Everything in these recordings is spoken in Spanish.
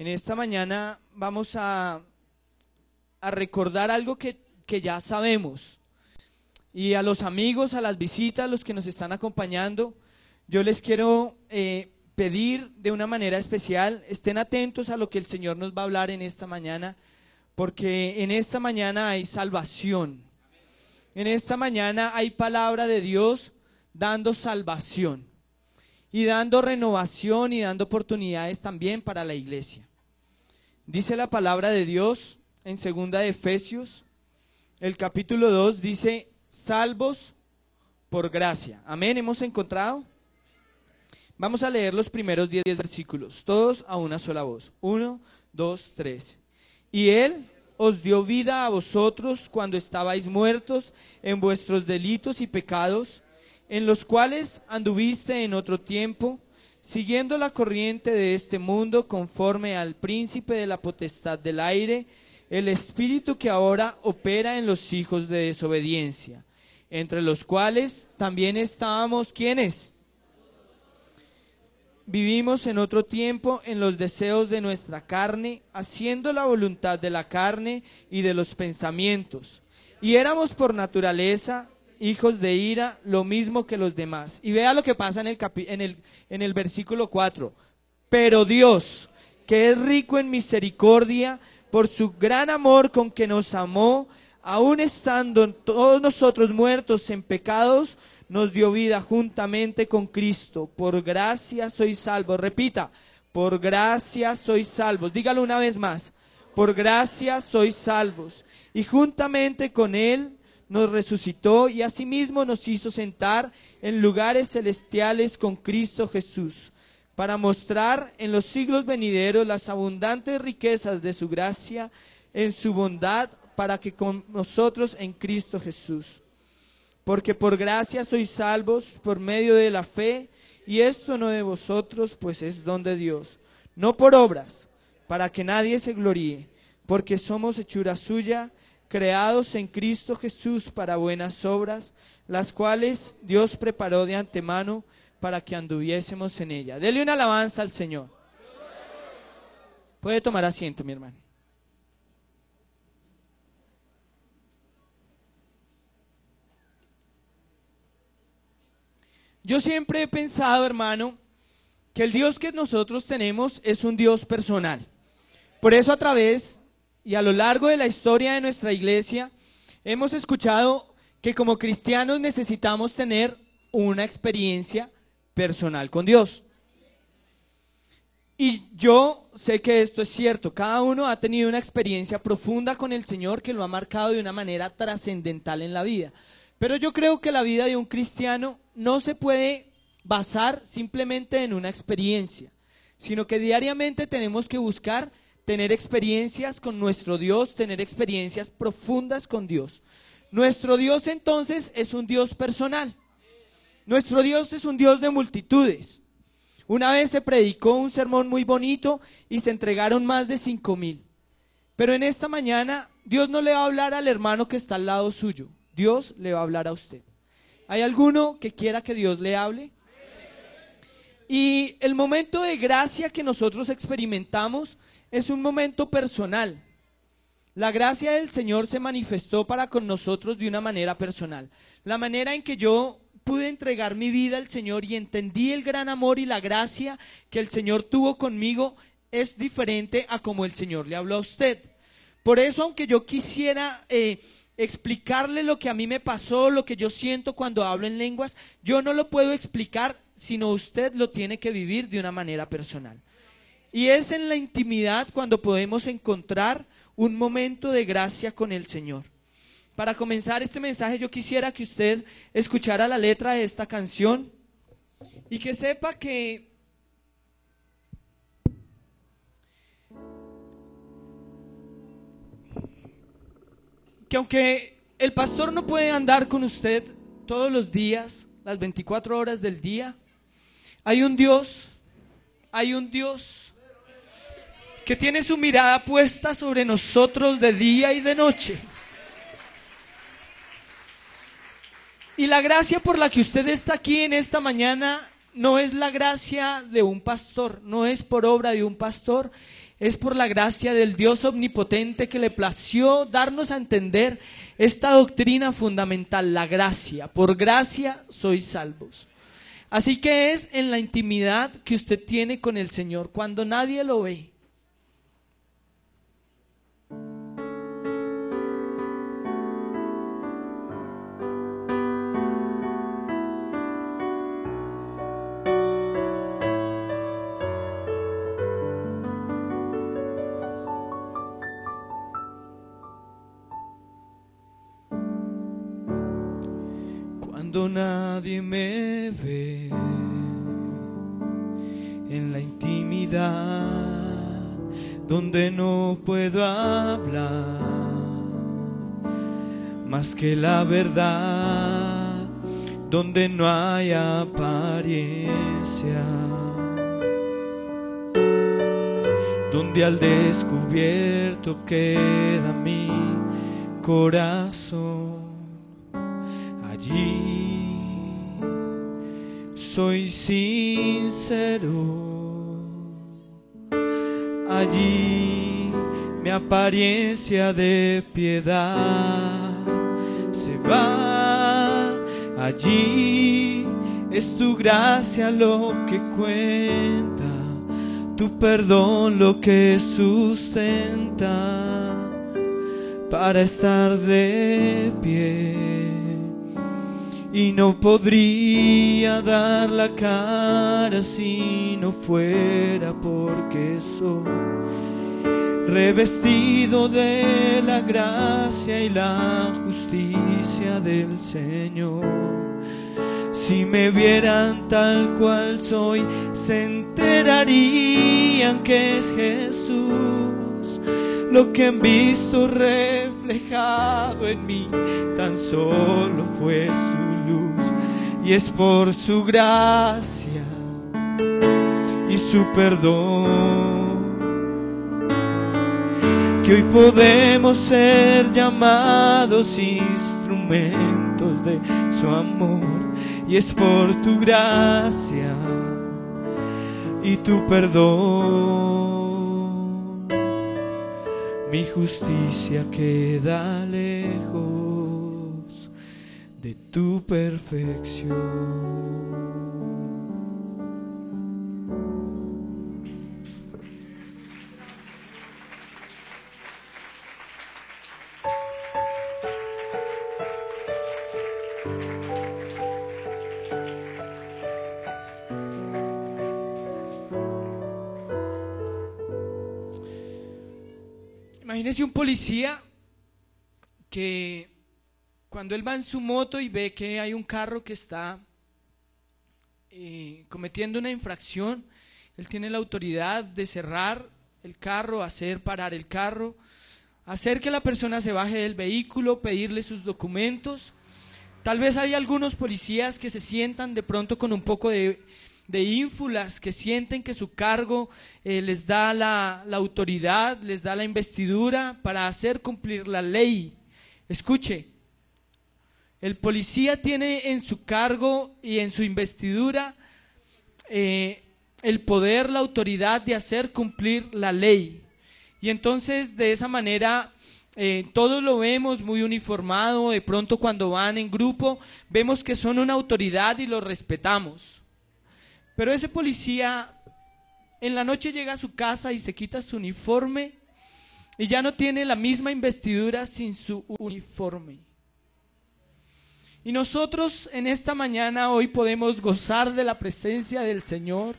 En esta mañana vamos a recordar algo que ya sabemos. Y a los amigos, a las visitas, los que nos están acompañando, yo les quiero pedir de una manera especial, estén atentos a lo que el Señor nos va a hablar en esta mañana, porque en esta mañana hay salvación. En esta mañana hay palabra de Dios dando salvación y dando renovación y dando oportunidades también para la iglesia. Dice la palabra de Dios en 2 de Efesios, el capítulo 2, dice: salvos por gracia. Amén, ¿hemos encontrado? Vamos a leer los primeros 10 versículos, todos a una sola voz. 1, 2, 3. Y Él os dio vida a vosotros cuando estabais muertos en vuestros delitos y pecados, en los cuales anduviste en otro tiempo, siguiendo la corriente de este mundo, conforme al príncipe de la potestad del aire, el espíritu que ahora opera en los hijos de desobediencia, entre los cuales también estábamos, ¿quiénes? Vivimos en otro tiempo en los deseos de nuestra carne, haciendo la voluntad de la carne y de los pensamientos, y éramos por naturaleza hijos de ira, lo mismo que los demás. Y vea lo que pasa en el versículo 4. Pero Dios, que es rico en misericordia, por su gran amor con que nos amó, aun estando todos nosotros muertos en pecados, nos dio vida juntamente con Cristo. Por gracia sois salvos. Repita: por gracia sois salvos. Dígalo una vez más: por gracia sois salvos. Y juntamente con Él nos resucitó y asimismo nos hizo sentar en lugares celestiales con Cristo Jesús, para mostrar en los siglos venideros las abundantes riquezas de su gracia en su bondad para que con nosotros en Cristo Jesús. Porque por gracia sois salvos por medio de la fe, y esto no de vosotros, pues es don de Dios, no por obras, para que nadie se gloríe, porque somos hechura suya, creados en Cristo Jesús para buenas obras, las cuales Dios preparó de antemano para que anduviésemos en ella. Dele una alabanza al Señor. Puede tomar asiento, mi hermano. Yo siempre he pensado, hermano, que el Dios que nosotros tenemos es un Dios personal. Por eso a través y a lo largo de la historia de nuestra iglesia hemos escuchado que como cristianos necesitamos tener una experiencia personal con Dios. Y yo sé que esto es cierto, cada uno ha tenido una experiencia profunda con el Señor que lo ha marcado de una manera trascendental en la vida. Pero yo creo que la vida de un cristiano no se puede basar simplemente en una experiencia, sino que diariamente tenemos que buscar tener experiencias con nuestro Dios, tener experiencias profundas con Dios. Nuestro Dios entonces es un Dios personal. Nuestro Dios es un Dios de multitudes. Una vez se predicó un sermón muy bonito y se entregaron más de 5,000. Pero en esta mañana Dios no le va a hablar al hermano que está al lado suyo. Dios le va a hablar a usted. ¿Hay alguno que quiera que Dios le hable? Y el momento de gracia que nosotros experimentamos es un momento personal. La gracia del Señor se manifestó para con nosotros de una manera personal. La manera en que yo pude entregar mi vida al Señor y entendí el gran amor y la gracia que el Señor tuvo conmigo es diferente a como el Señor le habló a usted. Por eso, aunque yo quisiera explicarle lo que a mí me pasó, lo que yo siento cuando hablo en lenguas, yo no lo puedo explicar, sino usted lo tiene que vivir de una manera personal. Y es en la intimidad cuando podemos encontrar un momento de gracia con el Señor. Para comenzar este mensaje yo quisiera que usted escuchara la letra de esta canción y que sepa que aunque el pastor no puede andar con usted todos los días, las 24 horas del día, hay un Dios que tiene su mirada puesta sobre nosotros de día y de noche. Y la gracia por la que usted está aquí en esta mañana no es la gracia de un pastor, no es por obra de un pastor, es por la gracia del Dios omnipotente que le plació darnos a entender esta doctrina fundamental, la gracia. Por gracia sois salvos. Así que es en la intimidad que usted tiene con el Señor, cuando nadie lo ve. Cuando nadie me ve, en la intimidad, donde no puedo hablar más que la verdad, donde no hay apariencia, donde al descubierto queda mi corazón. Allí soy sincero, allí mi apariencia de piedad se va, allí es tu gracia lo que cuenta, tu perdón lo que sustenta para estar de pie. Y no podría dar la cara si no fuera porque soy revestido de la gracia y la justicia del Señor. Si me vieran tal cual soy, se enterarían que es Jesús lo que han visto reflejado en mí. Tan solo fue su luz, y es por su gracia y su perdón que hoy podemos ser llamados instrumentos de su amor. Y es por tu gracia y tu perdón mi justicia queda lejos de tu perfección. Imagínese un policía que cuando él va en su moto y ve que hay un carro que está cometiendo una infracción, él tiene la autoridad de cerrar el carro, hacer parar el carro, hacer que la persona se baje del vehículo, pedirle sus documentos. Tal vez hay algunos policías que se sientan de pronto con un poco de ínfulas, que sienten que su cargo les da la autoridad, les da la investidura para hacer cumplir la ley. Escuche, el policía tiene en su cargo y en su investidura el poder, la autoridad de hacer cumplir la ley. Y entonces de esa manera todos lo vemos muy uniformado. De pronto cuando van en grupo vemos que son una autoridad y lo respetamos. Pero ese policía en la noche llega a su casa y se quita su uniforme y ya no tiene la misma investidura sin su uniforme. Y nosotros en esta mañana hoy podemos gozar de la presencia del Señor.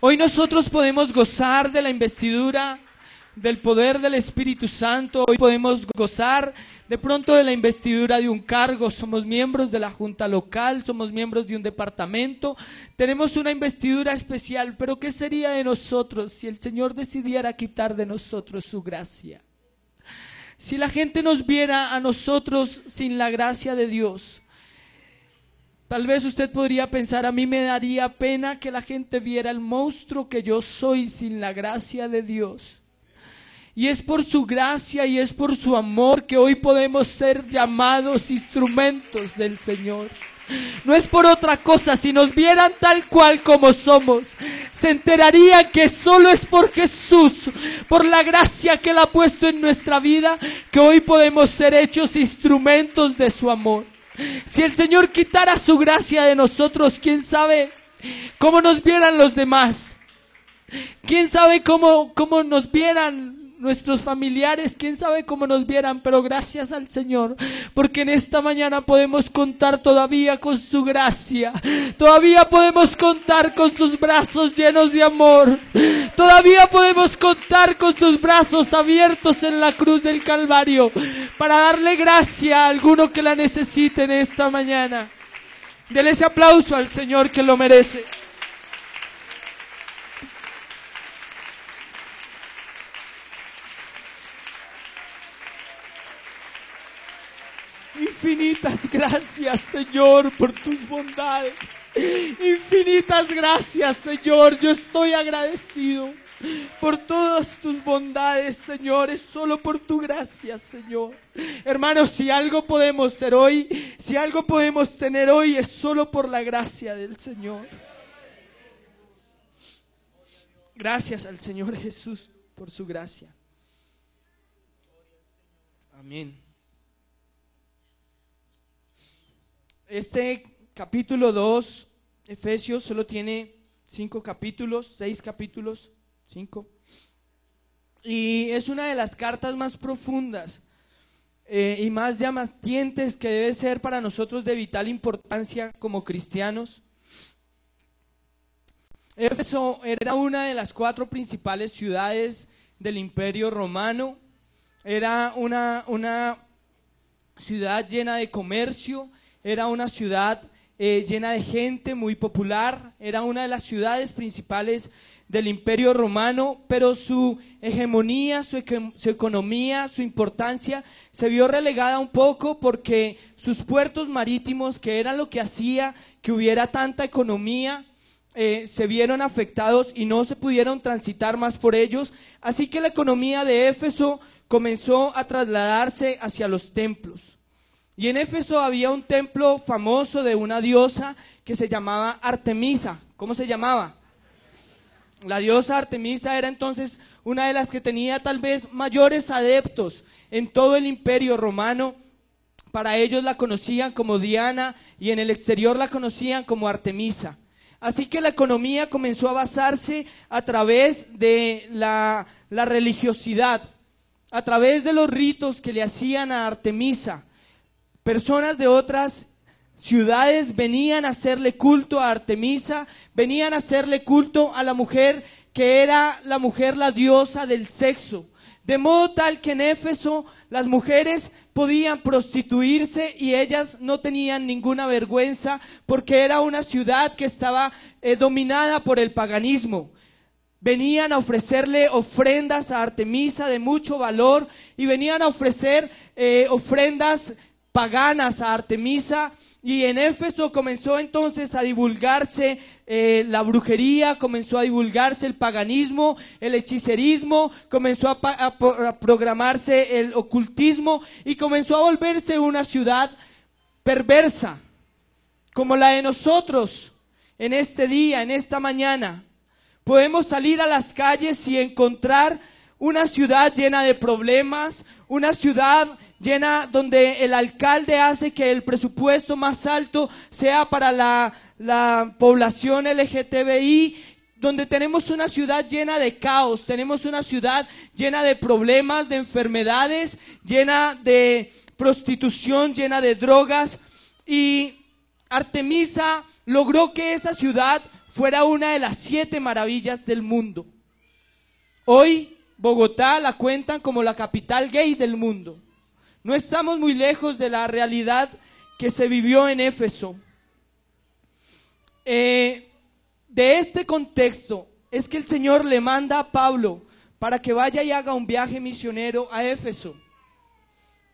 Hoy nosotros podemos gozar de la investidura, del poder del Espíritu Santo. Hoy podemos gozar de pronto de la investidura de un cargo. Somos miembros de la junta local, somos miembros de un departamento, tenemos una investidura especial. Pero ¿qué sería de nosotros si el Señor decidiera quitar de nosotros su gracia? Si la gente nos viera a nosotros sin la gracia de Dios. Tal vez usted podría pensar, a mí me daría pena que la gente viera el monstruo que yo soy sin la gracia de Dios. Y es por su gracia y es por su amor que hoy podemos ser llamados instrumentos del Señor. No es por otra cosa. Si nos vieran tal cual como somos, se enterarían que solo es por Jesús, por la gracia que Él ha puesto en nuestra vida, que hoy podemos ser hechos instrumentos de su amor. Si el Señor quitara su gracia de nosotros, ¿quién sabe cómo nos vieran los demás? ¿Quién sabe cómo nos vieran nuestros familiares? ¿Quién sabe cómo nos vieran? Pero gracias al Señor, porque en esta mañana podemos contar todavía con su gracia. Todavía podemos contar con sus brazos llenos de amor. Todavía podemos contar con sus brazos abiertos en la cruz del Calvario para darle gracia a alguno que la necesite en esta mañana. Dele ese aplauso al Señor, que lo merece. Infinitas gracias, Señor, por tus bondades. Infinitas gracias, Señor. Yo estoy agradecido por todas tus bondades, Señor. Es solo por tu gracia, Señor. Hermanos, si algo podemos ser hoy, si algo podemos tener hoy, es solo por la gracia del Señor. Gracias al Señor Jesús por su gracia. Amén. Este capítulo 2, Efesios, solo tiene 5 capítulos, 6 capítulos, 5. Y es una de las cartas más profundas y más llamativas que debe ser para nosotros de vital importancia como cristianos. Éfeso era una de las 4 principales ciudades del Imperio Romano. Era una ciudad llena de comercio. Era una ciudad llena de gente, muy popular. Era una de las ciudades principales del Imperio Romano, pero su hegemonía, su economía, su importancia se vio relegada un poco porque sus puertos marítimos, que era lo que hacía que hubiera tanta economía, se vieron afectados y no se pudieron transitar más por ellos. Así que la economía de Éfeso comenzó a trasladarse hacia los templos. Y en Éfeso había un templo famoso de una diosa que se llamaba Artemisa. ¿Cómo se llamaba? La diosa Artemisa era entonces una de las que tenía tal vez mayores adeptos en todo el Imperio Romano. Para ellos la conocían como Diana y en el exterior la conocían como Artemisa. Así que la economía comenzó a basarse a través de la religiosidad, a través de los ritos que le hacían a Artemisa. Personas de otras ciudades venían a hacerle culto a Artemisa, venían a hacerle culto a la mujer que era la diosa del sexo. De modo tal que en Éfeso las mujeres podían prostituirse y ellas no tenían ninguna vergüenza porque era una ciudad que estaba dominada por el paganismo. Venían a ofrecerle ofrendas a Artemisa de mucho valor y venían a ofrecer ofrendas paganas a Artemisa, y en Éfeso comenzó entonces a divulgarse la brujería, comenzó a divulgarse el paganismo, el hechicerismo, comenzó a programarse el ocultismo y comenzó a volverse una ciudad perversa, como la de nosotros en este día, en esta mañana. Podemos salir a las calles y encontrar una ciudad llena de problemas, una ciudad llena donde el alcalde hace que el presupuesto más alto sea para la población LGTBI, donde tenemos una ciudad llena de caos, tenemos una ciudad llena de problemas, de enfermedades, llena de prostitución, llena de drogas. Y Artemisa logró que esa ciudad fuera una de las 7 maravillas del mundo. Hoy Bogotá la cuentan como la capital gay del mundo. No estamos muy lejos de la realidad que se vivió en Éfeso. De este contexto es que el Señor le manda a Pablo para que vaya y haga un viaje misionero a Éfeso.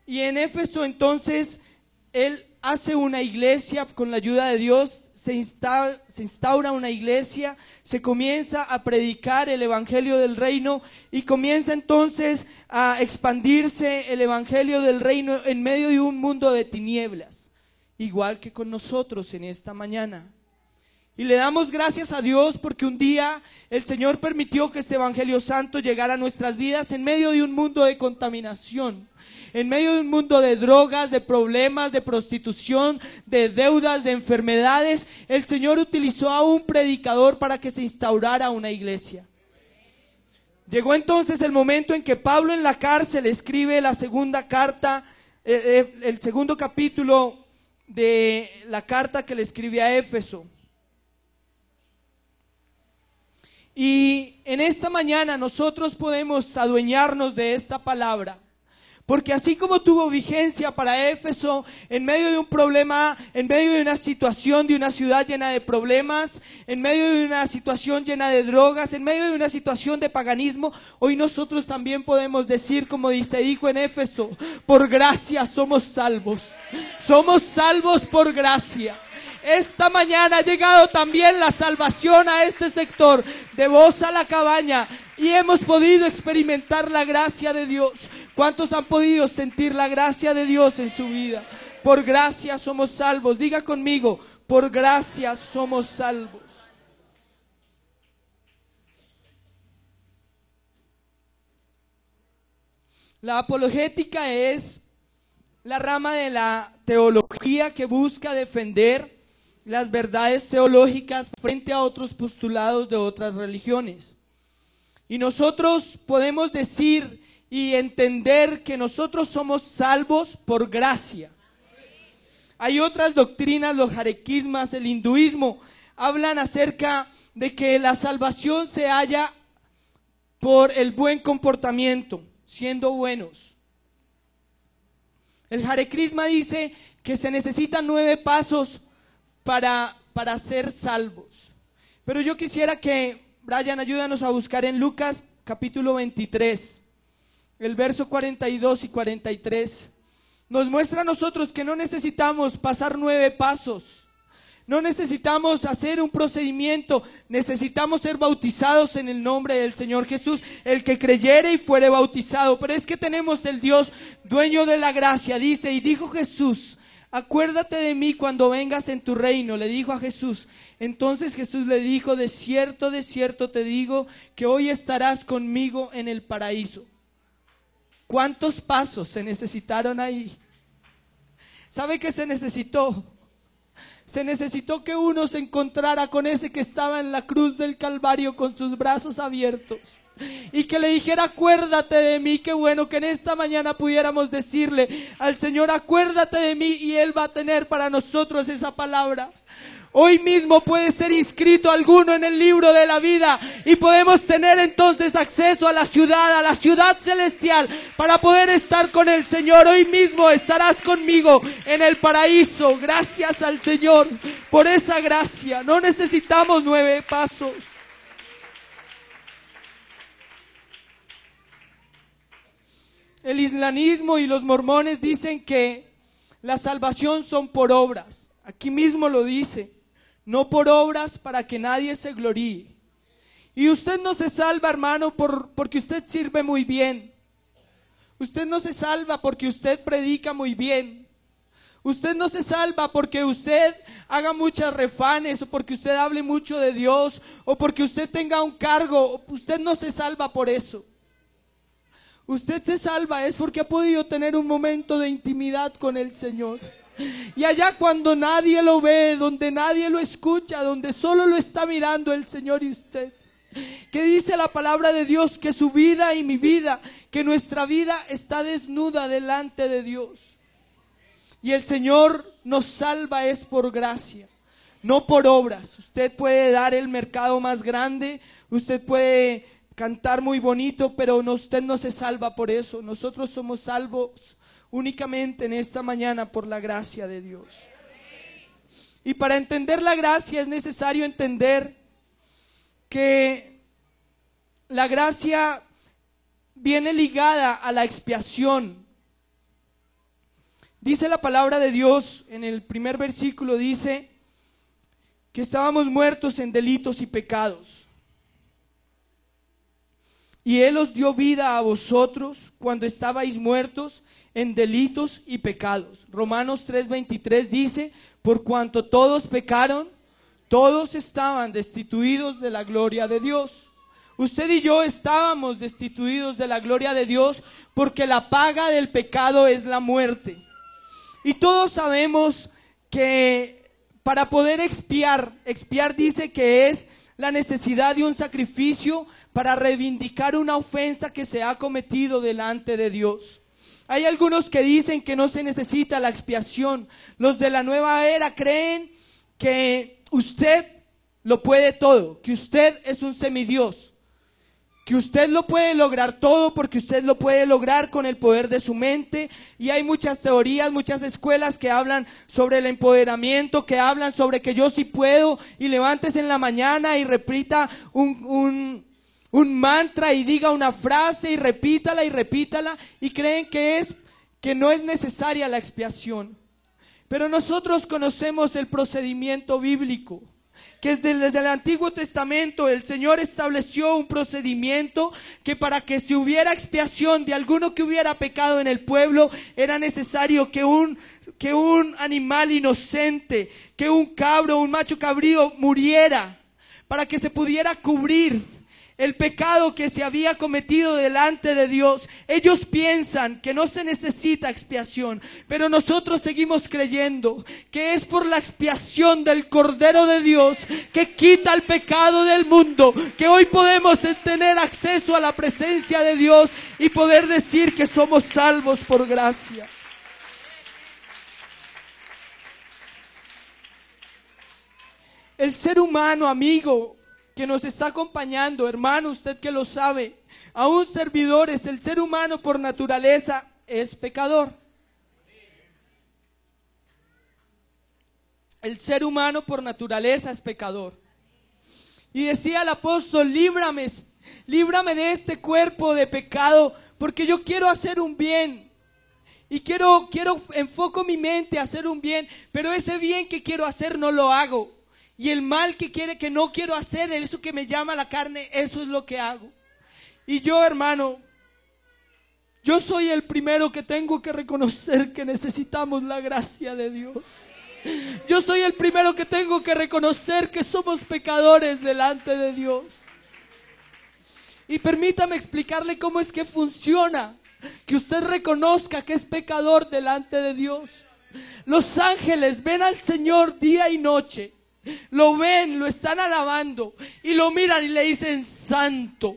Y en Éfeso entonces él hace una iglesia con la ayuda de Dios, se instaura una iglesia, se comienza a predicar el evangelio del reino y comienza entonces a expandirse el evangelio del reino en medio de un mundo de tinieblas, igual que con nosotros en esta mañana. Y le damos gracias a Dios porque un día el Señor permitió que este evangelio santo llegara a nuestras vidas en medio de un mundo de contaminación, en medio de un mundo de drogas, de problemas, de prostitución, de deudas, de enfermedades. El Señor utilizó a un predicador para que se instaurara una iglesia. Llegó entonces el momento en que Pablo en la cárcel escribe la segunda carta, el segundo capítulo de la carta que le escribe a Éfeso. Y en esta mañana nosotros podemos adueñarnos de esta palabra, porque así como tuvo vigencia para Éfeso en medio de un problema, en medio de una situación de una ciudad llena de problemas, en medio de una situación llena de drogas, en medio de una situación de paganismo, hoy nosotros también podemos decir, como se dijo en Éfeso, por gracia somos salvos por gracia. Esta mañana ha llegado también la salvación a este sector de Voz a la Cabaña y hemos podido experimentar la gracia de Dios. ¿Cuántos han podido sentir la gracia de Dios en su vida? Por gracia somos salvos. Diga conmigo, por gracia somos salvos. La apologética es la rama de la teología que busca defender las verdades teológicas frente a otros postulados de otras religiones. Y nosotros podemos decir y entender que nosotros somos salvos por gracia. Hay otras doctrinas, los jarequismas, el hinduismo, hablan acerca de que la salvación se halla por el buen comportamiento, siendo buenos. El Hare Krishna dice que se necesitan 9 pasos para ser salvos. Pero yo quisiera que, Brian, ayúdanos a buscar en Lucas capítulo 23, el verso 42 y 43. Nos muestra a nosotros que no necesitamos pasar 9 pasos. No necesitamos hacer un procedimiento, necesitamos ser bautizados en el nombre del Señor Jesús. El que creyere y fuere bautizado. Pero es que tenemos el Dios dueño de la gracia. Dice, y dijo Jesús, acuérdate de mí cuando vengas en tu reino, le dijo a Jesús. Entonces Jesús le dijo, de cierto te digo, que hoy estarás conmigo en el paraíso. ¿Cuántos pasos se necesitaron ahí? ¿Sabe qué se necesitó? Se necesitó que uno se encontrara con ese que estaba en la cruz del Calvario con sus brazos abiertos y que le dijera, acuérdate de mí. Qué bueno que en esta mañana pudiéramos decirle al Señor, acuérdate de mí, y Él va a tener para nosotros esa palabra. Hoy mismo puede ser inscrito alguno en el libro de la vida y podemos tener entonces acceso a la ciudad celestial, para poder estar con el Señor. Hoy mismo estarás conmigo en el paraíso. Gracias al Señor por esa gracia. No necesitamos 9 pasos. El islamismo y los mormones dicen que la salvación son por obras. Aquí mismo lo dice. No por obras, para que nadie se gloríe. Y usted no se salva, hermano, porque usted sirve muy bien. Usted no se salva porque usted predica muy bien. Usted no se salva porque usted haga muchas refanes, o porque usted hable mucho de Dios, o porque usted tenga un cargo. Usted no se salva por eso. Usted se salva es porque ha podido tener un momento de intimidad con el Señor. Y allá cuando nadie lo ve, donde nadie lo escucha, donde solo lo está mirando el Señor y usted. Que dice la palabra de Dios que su vida y mi vida, que nuestra vida está desnuda delante de Dios. Y el Señor nos salva es por gracia, no por obras. Usted puede dar el mercado más grande, usted puede cantar muy bonito, pero usted no se salva por eso. Nosotros somos salvos únicamente en esta mañana por la gracia de Dios. Y para entender la gracia es necesario entender que la gracia viene ligada a la expiación. Dice la palabra de Dios en el primer versículo, dice que estábamos muertos en delitos y pecados. Y Él os dio vida a vosotros cuando estabais muertos en delitos y pecados. Romanos 3:23 dice, por cuanto todos pecaron, todos estaban destituidos de la gloria de Dios. Usted y yo estábamos destituidos de la gloria de Dios porque la paga del pecado es la muerte. Y todos sabemos que para poder expiar dice que es la necesidad de un sacrificio para reivindicar una ofensa que se ha cometido delante de Dios. Hay algunos que dicen que no se necesita la expiación. Los de la nueva era creen que usted lo puede todo, que usted es un semidios, que usted lo puede lograr todo porque usted lo puede lograr con el poder de su mente. Y hay muchas teorías, muchas escuelas que hablan sobre el empoderamiento, que hablan sobre que yo sí puedo, y levántese en la mañana y repita un mantra y diga una frase y repítala, y creen que no es necesaria la expiación. Pero nosotros conocemos el procedimiento bíblico, que desde el Antiguo Testamento el Señor estableció un procedimiento que para que si hubiera expiación de alguno que hubiera pecado en el pueblo, era necesario que un animal inocente, que un cabro, un macho cabrío muriera, para que se pudiera cubrir el pecado que se había cometido delante de Dios. Ellos piensan que no se necesita expiación, pero nosotros seguimos creyendo que es por la expiación del Cordero de Dios que quita el pecado del mundo, que hoy podemos tener acceso a la presencia de Dios y poder decir que somos salvos por gracia. El ser humano, amigo, que nos está acompañando, hermano, usted que lo sabe, aún servidores, el ser humano por naturaleza es pecador. El ser humano por naturaleza es pecador. Y decía el apóstol, líbrame de este cuerpo de pecado, porque yo quiero hacer un bien. Y enfoco mi mente a hacer un bien, pero ese bien que quiero hacer no lo hago. Y el mal que no quiero hacer, eso que me llama la carne, eso es lo que hago. Y yo, hermano, yo soy el primero que tengo que reconocer que necesitamos la gracia de Dios. Yo soy el primero que tengo que reconocer que somos pecadores delante de Dios. Y permítame explicarle cómo es que funciona, que usted reconozca que es pecador delante de Dios. Los ángeles ven al Señor día y noche. Lo ven, lo están alabando y lo miran y le dicen santo,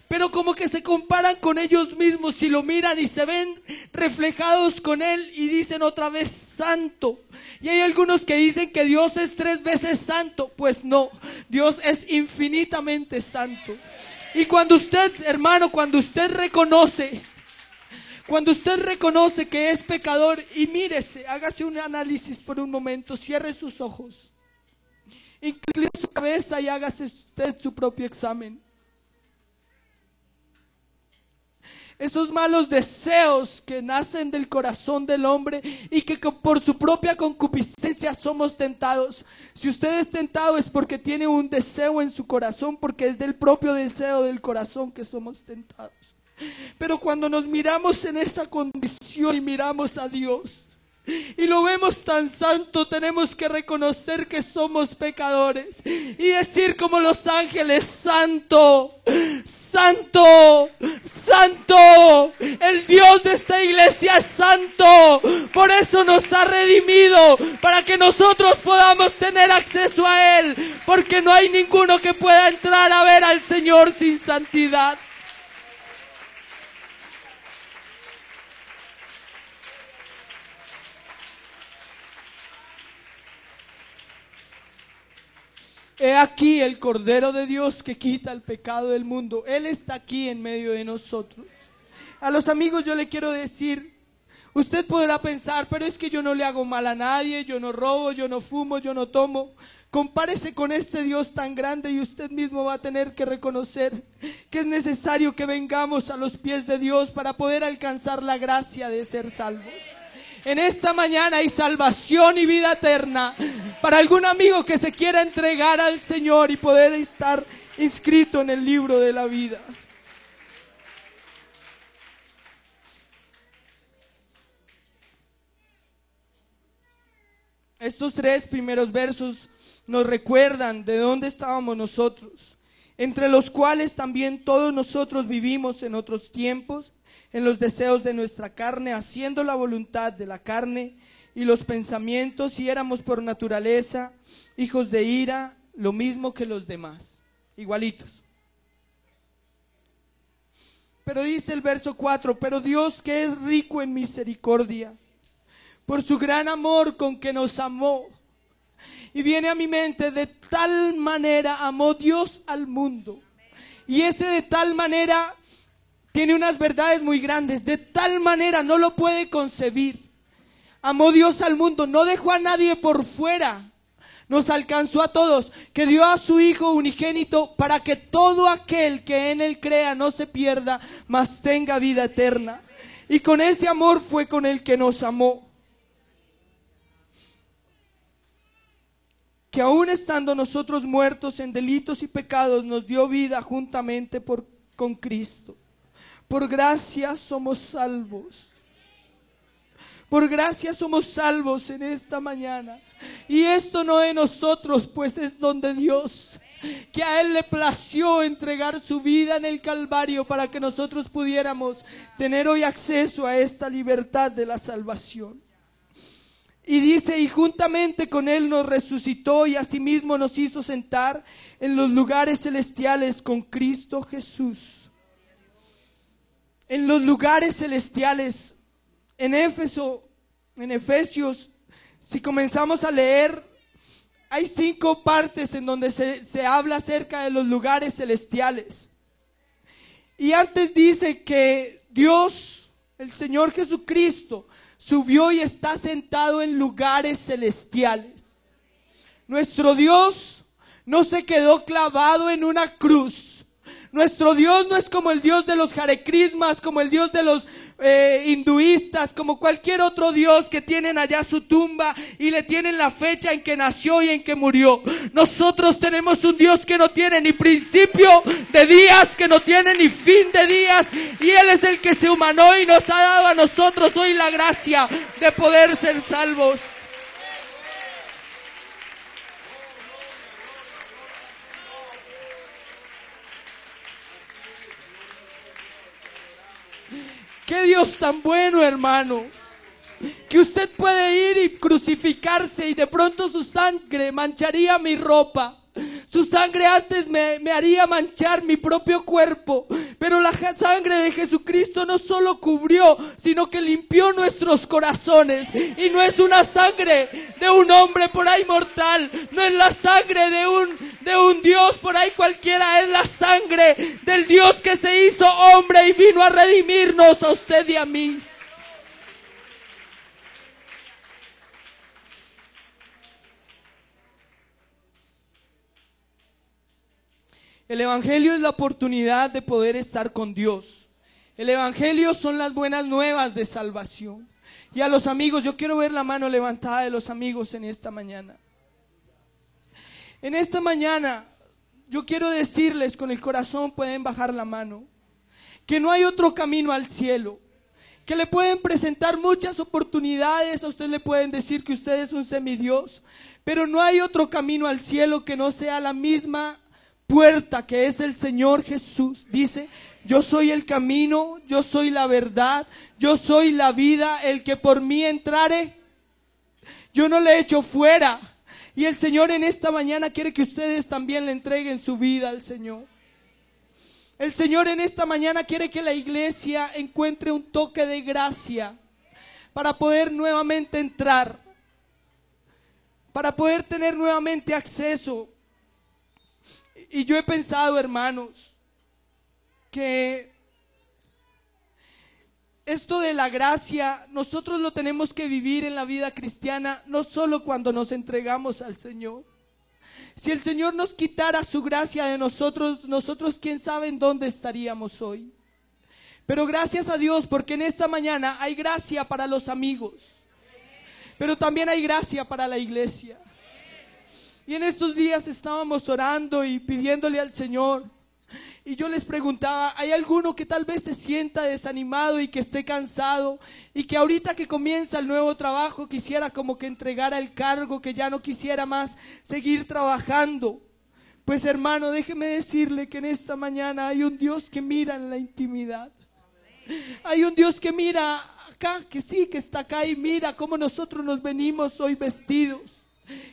pero como que se comparan con ellos mismos y lo miran y se ven reflejados con Él y dicen otra vez santo. Y hay algunos que dicen que Dios es 3 veces santo. Pues no, Dios es infinitamente santo. Y cuando usted, hermano, cuando usted reconoce que es pecador, y mírese, hágase un análisis por un momento, cierre sus ojos, incline su cabeza y hágase usted su propio examen. Esos malos deseos que nacen del corazón del hombre y que por su propia concupiscencia somos tentados. Si usted es tentado es porque tiene un deseo en su corazón, porque es del propio deseo del corazón que somos tentados. Pero cuando nos miramos en esa condición y miramos a Dios y lo vemos tan santo, tenemos que reconocer que somos pecadores y decir como los ángeles: santo, santo, santo. El Dios de esta iglesia es santo. Por eso nos ha redimido, para que nosotros podamos tener acceso a Él, porque no hay ninguno que pueda entrar a ver al Señor sin santidad. He aquí el Cordero de Dios que quita el pecado del mundo. Él está aquí en medio de nosotros. A los amigos yo le quiero decir, usted podrá pensar, pero es que yo no le hago mal a nadie, yo no robo, yo no fumo, yo no tomo. Compárese con este Dios tan grande y usted mismo va a tener que reconocer que es necesario que vengamos a los pies de Dios para poder alcanzar la gracia de ser salvos. En esta mañana hay salvación y vida eterna para algún amigo que se quiera entregar al Señor y poder estar inscrito en el libro de la vida. Estos 3 primeros versos nos recuerdan de dónde estábamos nosotros, entre los cuales también todos nosotros vivimos en otros tiempos, en los deseos de nuestra carne, haciendo la voluntad de la carne y los pensamientos, y éramos por naturaleza hijos de ira, lo mismo que los demás, igualitos. Pero dice el verso 4, pero Dios, que es rico en misericordia, por su gran amor con que nos amó. Y viene a mi mente, de tal manera amó Dios al mundo. Y ese de tal manera tiene unas verdades muy grandes. De tal manera no lo puede concebir. Amó Dios al mundo, no dejó a nadie por fuera. Nos alcanzó a todos, que dio a su Hijo unigénito para que todo aquel que en Él crea no se pierda, mas tenga vida eterna. Y con ese amor fue con el que nos amó. Que aún estando nosotros muertos en delitos y pecados, nos dio vida juntamente con Cristo. Por gracia somos salvos. Por gracia somos salvos en esta mañana. Y esto no de nosotros, pues es don de Dios, que a Él le plació entregar su vida en el Calvario para que nosotros pudiéramos tener hoy acceso a esta libertad de la salvación. Y dice, y juntamente con Él nos resucitó y asimismo nos hizo sentar en los lugares celestiales con Cristo Jesús. En los lugares celestiales, en Efesios, si comenzamos a leer, hay 5 partes en donde se habla acerca de los lugares celestiales. Y antes dice que Dios, el Señor Jesucristo, subió y está sentado en lugares celestiales. Nuestro Dios no se quedó clavado en una cruz. Nuestro Dios no es como el Dios de los Hare Krishnas, como el Dios de los hinduistas, como cualquier otro Dios que tienen allá su tumba y le tienen la fecha en que nació y en que murió. Nosotros tenemos un Dios que no tiene ni principio de días, que no tiene ni fin de días, y Él es el que se humanó y nos ha dado a nosotros hoy la gracia de poder ser salvos. ¡Qué Dios tan bueno, hermano! Que usted puede ir y crucificarse y de pronto su sangre mancharía mi ropa. Su sangre antes me haría manchar mi propio cuerpo. Pero la sangre de Jesucristo no solo cubrió, sino que limpió nuestros corazones. Y no es una sangre de un hombre por ahí mortal. No es la sangre de un Dios por ahí cualquiera. Es la sangre del Dios que se hizo hombre y vino a redimirnos a usted y a mí. El Evangelio es la oportunidad de poder estar con Dios. El Evangelio son las buenas nuevas de salvación. Y a los amigos, yo quiero ver la mano levantada de los amigos en esta mañana. En esta mañana, yo quiero decirles con el corazón, pueden bajar la mano, que no hay otro camino al cielo. Que le pueden presentar muchas oportunidades, a usted le pueden decir que usted es un semidios, pero no hay otro camino al cielo que no sea la misma puerta que es el Señor Jesús. Dice, yo soy el camino, yo soy la verdad, yo soy la vida, el que por mí entrare, yo no le echo fuera. Y el Señor en esta mañana quiere que ustedes también le entreguen su vida al Señor. El Señor en esta mañana quiere que la iglesia encuentre un toque de gracia para poder nuevamente entrar, para poder tener nuevamente acceso. Y yo he pensado, hermanos, que esto de la gracia nosotros lo tenemos que vivir en la vida cristiana, no solo cuando nos entregamos al Señor. Si el Señor nos quitara su gracia de nosotros quién sabe en dónde estaríamos hoy. Pero gracias a Dios, porque en esta mañana hay gracia para los amigos. pero también hay gracia para la iglesia. Y en estos días estábamos orando y pidiéndole al Señor. Y yo les preguntaba, ¿hay alguno que tal vez se sienta desanimado y que esté cansado? Y que ahorita que comienza el nuevo trabajo quisiera como que entregara el cargo, que ya no quisiera más seguir trabajando. Pues hermano, déjeme decirle que en esta mañana hay un Dios que mira en la intimidad. Hay un Dios que mira acá, que sí, que está acá y mira cómo nosotros nos venimos hoy vestidos.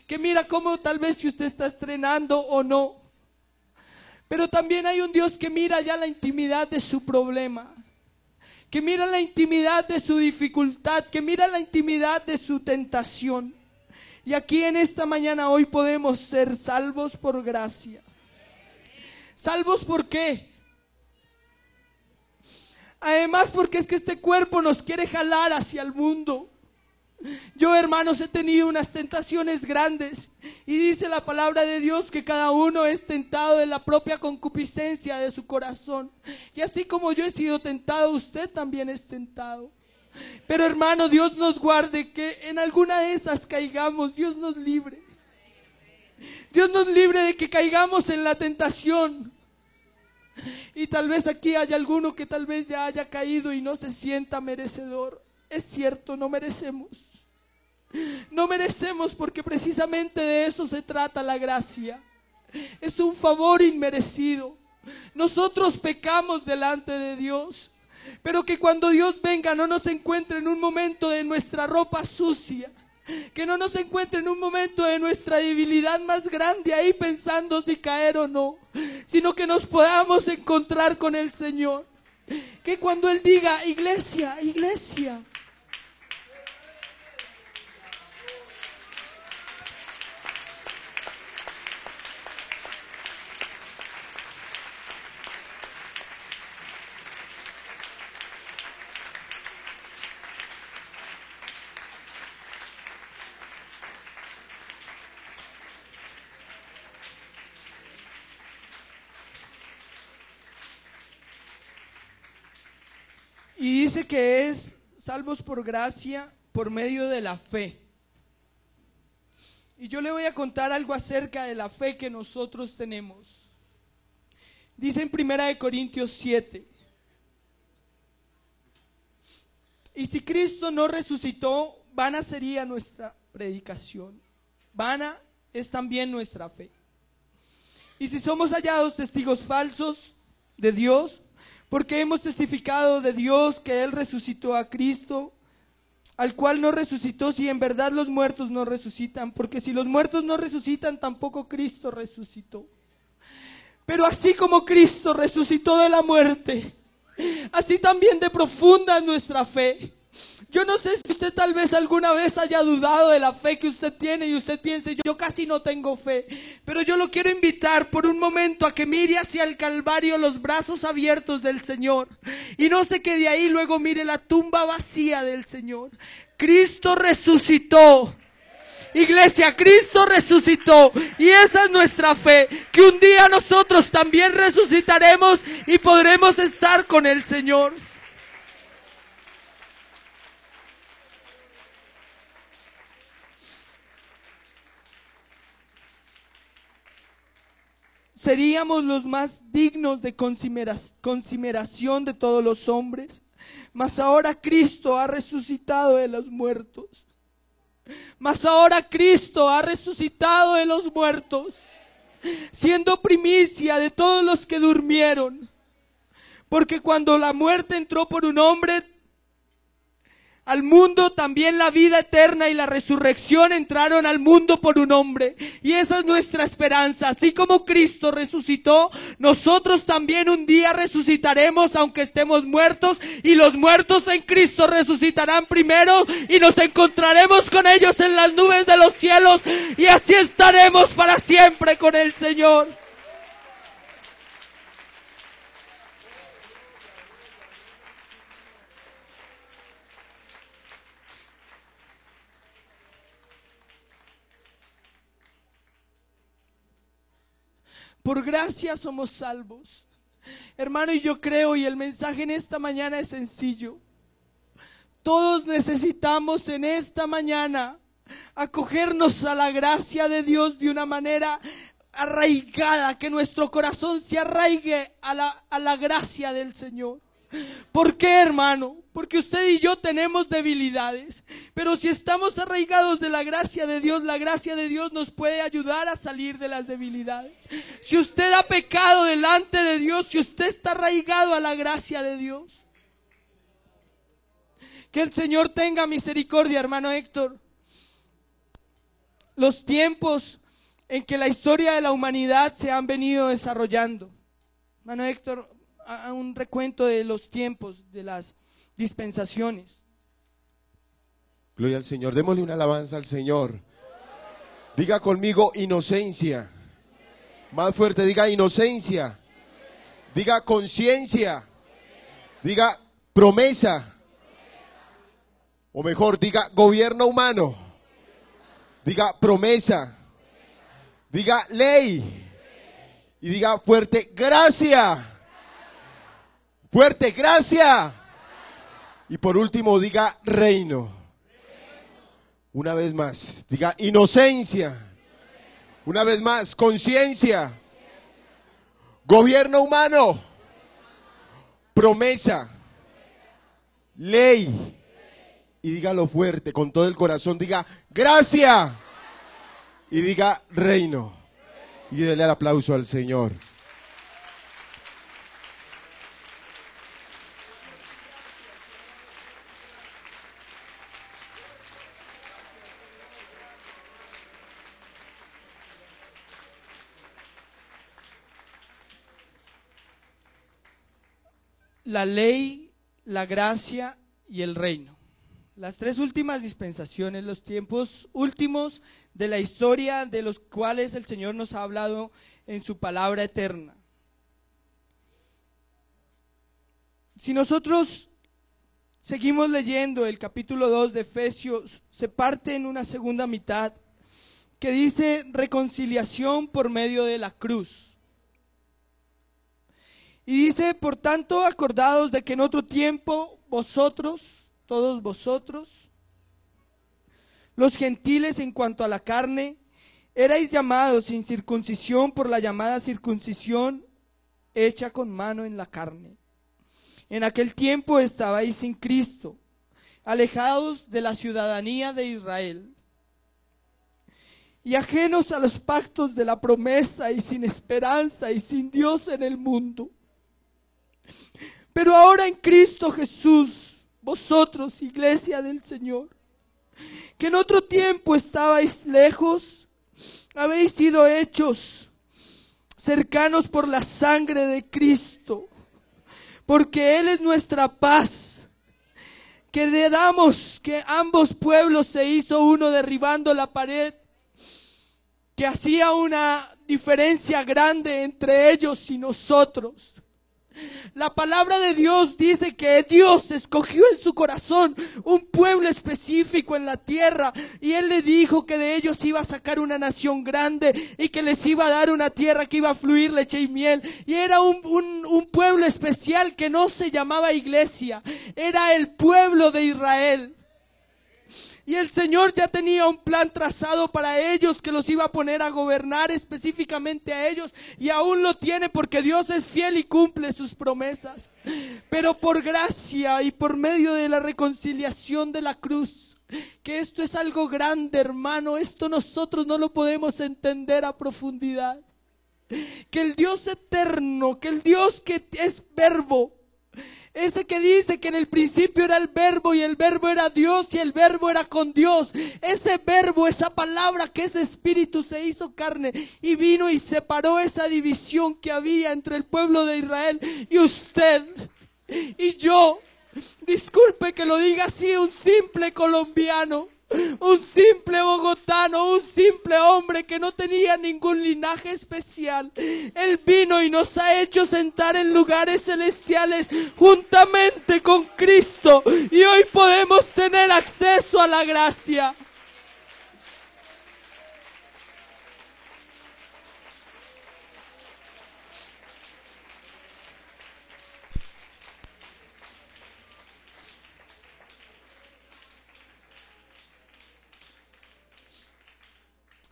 Que mira cómo tal vez si usted está estrenando o no. Pero también hay un Dios que mira ya la intimidad de su problema. Que mira la intimidad de su dificultad. Que mira la intimidad de su tentación. Y aquí en esta mañana hoy podemos ser salvos por gracia. ¿Salvos por qué? Además porque es que este cuerpo nos quiere jalar hacia el mundo. Yo, hermanos, he tenido unas tentaciones grandes y dice la palabra de Dios que cada uno es tentado de la propia concupiscencia de su corazón. Y así como yo he sido tentado, usted también es tentado. Pero hermano, Dios nos guarde que en alguna de esas caigamos. Dios nos libre. Dios nos libre de que caigamos en la tentación. Y tal vez aquí haya alguno que tal vez ya haya caído y no se sienta merecedor. Es cierto, no merecemos. No merecemos porque precisamente de eso se trata la gracia. Es un favor inmerecido. Nosotros pecamos delante de Dios, pero que cuando Dios venga no nos encuentre en un momento de nuestra ropa sucia, que no nos encuentre en un momento de nuestra debilidad más grande ahí pensando si caer o no, sino que nos podamos encontrar con el Señor. Que cuando Él diga, iglesia, iglesia, y dice que es salvos por gracia por medio de la fe. Y yo le voy a contar algo acerca de la fe que nosotros tenemos. Dice en 1 Corintios 7. Y si Cristo no resucitó, vana sería nuestra predicación. Vana es también nuestra fe. Y si somos hallados testigos falsos de Dios, porque hemos testificado de Dios que Él resucitó a Cristo, al cual no resucitó, si en verdad los muertos no resucitan, porque si los muertos no resucitan, tampoco Cristo resucitó. Pero así como Cristo resucitó de la muerte, así también de profunda es nuestra fe. Yo no sé si usted tal vez alguna vez haya dudado de la fe que usted tiene y usted piense, yo casi no tengo fe. Pero yo lo quiero invitar por un momento a que mire hacia el Calvario los brazos abiertos del Señor. Y no se quede ahí, luego mire la tumba vacía del Señor. Cristo resucitó. Iglesia, Cristo resucitó y esa es nuestra fe, que un día nosotros también resucitaremos y podremos estar con el Señor. Seríamos los más dignos de consideración de todos los hombres, mas ahora Cristo ha resucitado de los muertos. Mas ahora Cristo ha resucitado de los muertos, siendo primicia de todos los que durmieron. Porque cuando la muerte entró por un hombre al mundo, también la vida eterna y la resurrección entraron al mundo por un hombre. Y esa es nuestra esperanza. Así como Cristo resucitó, nosotros también un día resucitaremos aunque estemos muertos. Y los muertos en Cristo resucitarán primero y nos encontraremos con ellos en las nubes de los cielos. Y así estaremos para siempre con el Señor. Por gracia somos salvos. Hermano, y yo creo, y el mensaje en esta mañana es sencillo. Todos necesitamos en esta mañana acogernos a la gracia de Dios de una manera arraigada, que nuestro corazón se arraigue a la gracia del Señor. ¿Por qué, hermano? Porque usted y yo tenemos debilidades, pero si estamos arraigados de la gracia de Dios, la gracia de Dios nos puede ayudar a salir de las debilidades. Si usted ha pecado delante de Dios, si usted está arraigado a la gracia de Dios, que el Señor tenga misericordia, hermano Héctor. Los tiempos en que la historia de la humanidad se han venido desarrollando. Hermano Héctor, a un recuento de los tiempos, de las dispensaciones. Gloria al Señor, démosle una alabanza al Señor. Diga conmigo inocencia. Más fuerte, diga inocencia. Diga conciencia. Diga promesa. O mejor, diga gobierno humano. Diga promesa. Diga ley. Y diga fuerte, gracia. Fuerte, gracia. Y por último, diga reino. Una vez más, diga inocencia. Una vez más, conciencia. Gobierno humano. Promesa. Ley. Y dígalo fuerte, con todo el corazón, diga gracia. Y diga reino. Y déle el aplauso al Señor. La ley, la gracia y el reino. Las tres últimas dispensaciones, los tiempos últimos de la historia, de los cuales el Señor nos ha hablado en su palabra eterna. Si nosotros seguimos leyendo el capítulo 2 de Efesios, se parte en una segunda mitad que dice reconciliación por medio de la cruz. Y dice, por tanto, acordados de que en otro tiempo vosotros, todos vosotros, los gentiles en cuanto a la carne, erais llamados sin circuncisión por la llamada circuncisión hecha con mano en la carne. En aquel tiempo estabais sin Cristo, alejados de la ciudadanía de Israel y ajenos a los pactos de la promesa y sin esperanza y sin Dios en el mundo. Pero ahora en Cristo Jesús, vosotros, iglesia del Señor, que en otro tiempo estabais lejos, habéis sido hechos cercanos por la sangre de Cristo, porque Él es nuestra paz, que damos que ambos pueblos se hizo uno derribando la pared que hacía una diferencia grande entre ellos y nosotros. La palabra de Dios dice que Dios escogió en su corazón un pueblo específico en la tierra y Él le dijo que de ellos iba a sacar una nación grande y que les iba a dar una tierra que iba a fluir leche y miel. Y era un pueblo especial que no se llamaba iglesia, era el pueblo de Israel. Y el Señor ya tenía un plan trazado para ellos que los iba a poner a gobernar específicamente a ellos. Y aún lo tiene porque Dios es fiel y cumple sus promesas. Pero por gracia y por medio de la reconciliación de la cruz, que esto es algo grande, hermano, esto nosotros no lo podemos entender a profundidad. Que el Dios eterno, que el Dios que es verbo, ese que dice que en el principio era el verbo y el verbo era Dios y el verbo era con Dios. Ese verbo, esa palabra que es espíritu se hizo carne y vino y separó esa división que había entre el pueblo de Israel y usted y yo. Disculpe que lo diga así, un simple colombiano, un simple bogotano, un simple hombre que no tenía ningún linaje especial. Él vino y nos ha hecho sentar en lugares celestiales juntamente con Cristo y hoy podemos tener acceso a la gracia.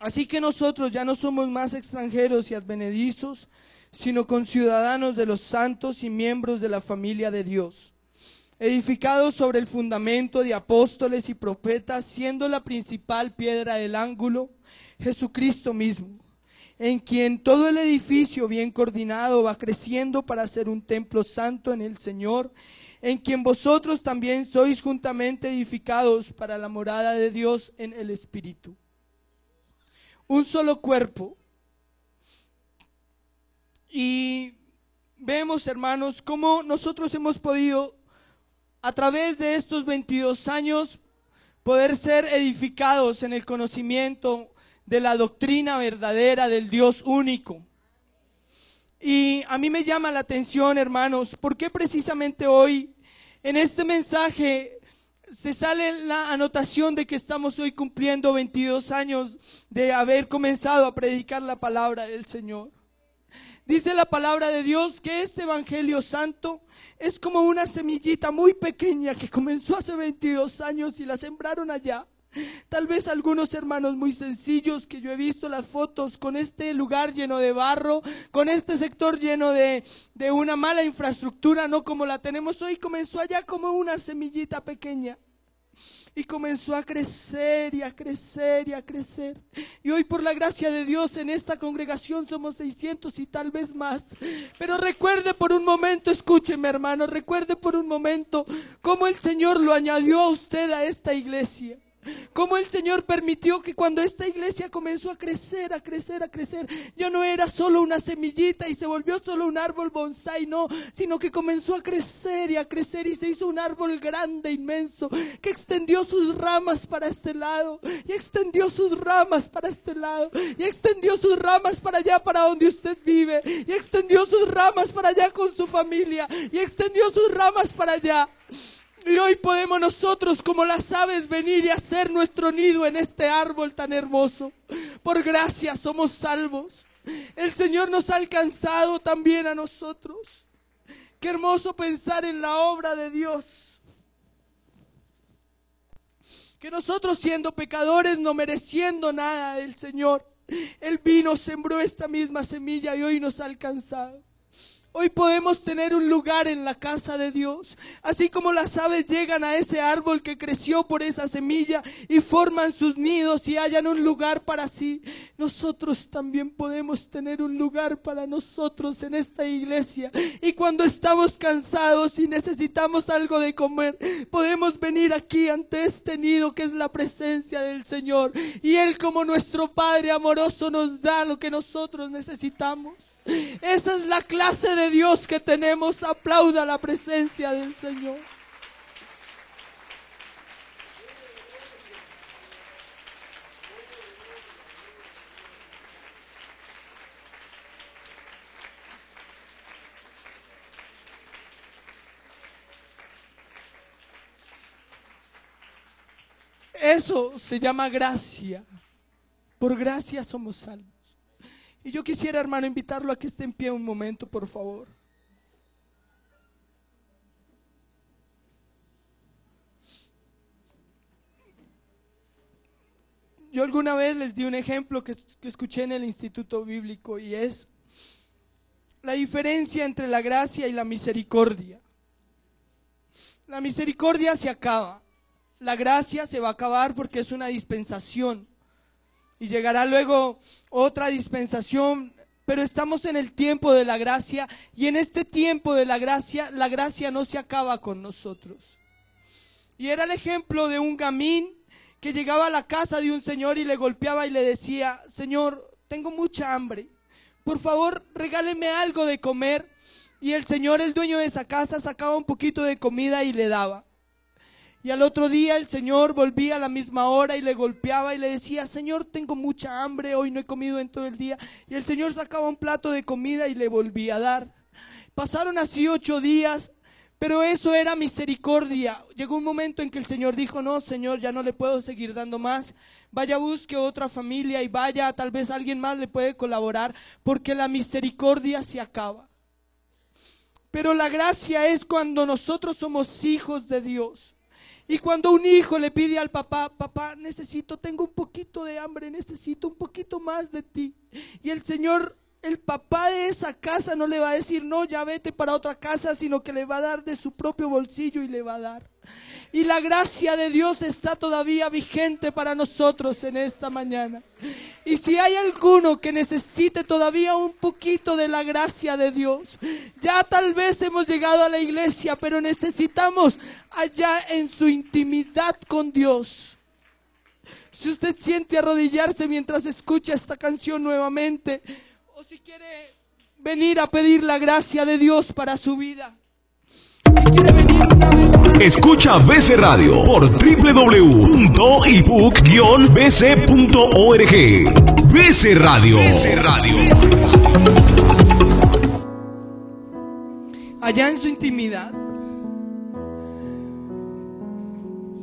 Así que nosotros ya no somos más extranjeros y advenedizos, sino conciudadanos de los santos y miembros de la familia de Dios, edificados sobre el fundamento de apóstoles y profetas, siendo la principal piedra del ángulo Jesucristo mismo, en quien todo el edificio bien coordinado va creciendo para ser un templo santo en el Señor, en quien vosotros también sois juntamente edificados para la morada de Dios en el Espíritu. Un solo cuerpo. Y vemos, hermanos, cómo nosotros hemos podido, a través de estos 22 años, poder ser edificados en el conocimiento de la doctrina verdadera del Dios único. Y a mí me llama la atención, hermanos, ¿por qué precisamente hoy en este mensaje se sale la anotación de que estamos hoy cumpliendo 22 años de haber comenzado a predicar la palabra del Señor? Dice la palabra de Dios que este evangelio santo es como una semillita muy pequeña que comenzó hace 22 años y la sembraron allá. Tal vez algunos hermanos muy sencillos, que yo he visto las fotos con este lugar lleno de barro, con este sector lleno de una mala infraestructura, no como la tenemos hoy, comenzó allá como una semillita pequeña. Y comenzó a crecer y a crecer y a crecer. Y hoy, por la gracia de Dios, en esta congregación somos 600 y tal vez más. Pero recuerde por un momento, escúcheme, hermano, recuerde por un momento cómo el Señor lo añadió a usted a esta iglesia. Cómo el Señor permitió que cuando esta iglesia comenzó a crecer, a crecer, a crecer, ya no era solo una semillita y se volvió solo un árbol bonsái, no, sino que comenzó a crecer y se hizo un árbol grande, inmenso, que extendió sus ramas para este lado, y extendió sus ramas para este lado, y extendió sus ramas para allá, para donde usted vive, y extendió sus ramas para allá con su familia, y extendió sus ramas para allá. Y hoy podemos nosotros, como las aves, venir y hacer nuestro nido en este árbol tan hermoso. Por gracia somos salvos. El Señor nos ha alcanzado también a nosotros. Qué hermoso pensar en la obra de Dios. Que nosotros, siendo pecadores, no mereciendo nada del Señor, Él vino, sembró esta misma semilla y hoy nos ha alcanzado. Hoy podemos tener un lugar en la casa de Dios, así como las aves llegan a ese árbol que creció por esa semilla y forman sus nidos y hallan un lugar para sí. Nosotros también podemos tener un lugar para nosotros en esta iglesia, y cuando estamos cansados y necesitamos algo de comer, podemos venir aquí ante este nido que es la presencia del Señor, y Él, como nuestro Padre amoroso, nos da lo que nosotros necesitamos. Esa es la clase de Dios que tenemos. Aplauda la presencia del Señor. Eso se llama gracia. Por gracia somos salvos. Y yo quisiera, hermano, invitarlo a que esté en pie un momento, por favor. Yo alguna vez les di un ejemplo que escuché en el Instituto Bíblico, y es la diferencia entre la gracia y la misericordia. La misericordia se acaba, la gracia se va a acabar porque es una dispensación. Y llegará luego otra dispensación, pero estamos en el tiempo de la gracia, y en este tiempo de la gracia no se acaba con nosotros. Y era el ejemplo de un gamín que llegaba a la casa de un señor y le golpeaba y le decía: Señor, tengo mucha hambre, por favor regáleme algo de comer. Y el señor, el dueño de esa casa, sacaba un poquito de comida y le daba. Y al otro día el Señor volvía a la misma hora y le golpeaba y le decía: Señor, tengo mucha hambre, hoy no he comido en todo el día. Y el Señor sacaba un plato de comida y le volvía a dar. Pasaron así 8 días, pero eso era misericordia. Llegó un momento en que el Señor dijo: no, Señor, ya no le puedo seguir dando más. Vaya, busque otra familia y vaya, tal vez alguien más le puede colaborar, porque la misericordia se acaba. Pero la gracia es cuando nosotros somos hijos de Dios. Y cuando un hijo le pide al papá, papá, tengo un poquito de hambre, necesito un poquito más de ti. Y el Señor, el papá de esa casa no le va a decir, no, ya vete para otra casa, sino que le va a dar de su propio bolsillo y le va a dar. Y la gracia de Dios está todavía vigente para nosotros en esta mañana. Y si hay alguno que necesite todavía un poquito de la gracia de Dios, ya tal vez hemos llegado a la iglesia, pero necesitamos allá en su intimidad con Dios. Si usted siente arrodillarse mientras escucha esta canción nuevamente, o si quiere venir a pedir la gracia de Dios para su vida, si quiere venir una vez más, escucha BC Radio por www.ebook-bc.org. BC Radio. allá en su intimidad,